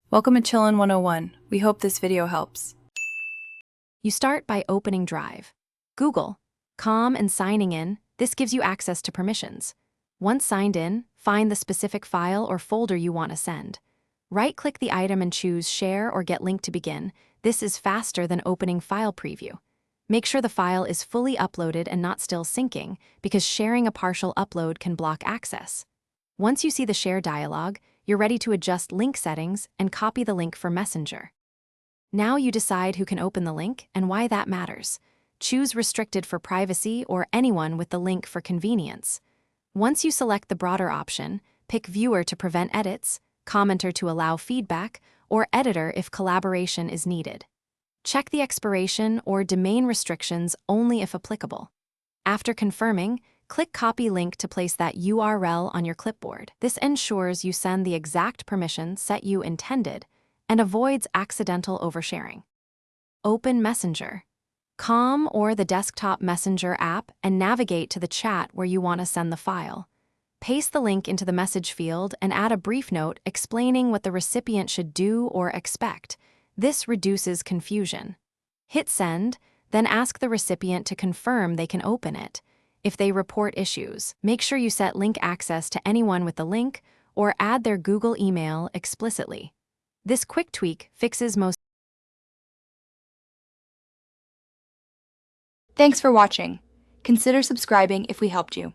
Welcome to Chillin' 101. We hope this video helps. You start by opening Drive. Google, Com and signing in. This gives you access to permissions. Once signed in, find the specific file or folder you want to send. Right-click the item and choose Share or Get Link to begin. This is faster than opening File Preview. Make sure the file is fully uploaded and not still syncing, because sharing a partial upload can block access. Once you see the Share dialog, you're ready to adjust link settings and copy the link for Messenger. Now you decide who can open the link and why that matters. Choose Restricted for privacy or anyone with the link for convenience. Once you select the broader option, pick Viewer to prevent edits, Commenter to allow feedback, or Editor if collaboration is needed. Check the expiration or domain restrictions only if applicable. After confirming, click Copy Link to place that URL on your clipboard. This ensures you send the exact permission set you intended and avoids accidental oversharing. Open Messenger. Com or the desktop Messenger app and navigate to the chat where you want to send the file. Paste the link into the message field and add a brief note explaining what the recipient should do or expect. This reduces confusion. Hit Send, then ask the recipient to confirm they can open it. If they report issues, make sure you set link access to anyone with the link or add their Google email explicitly. This quick tweak fixes most. Thanks for watching. Consider subscribing if we helped you.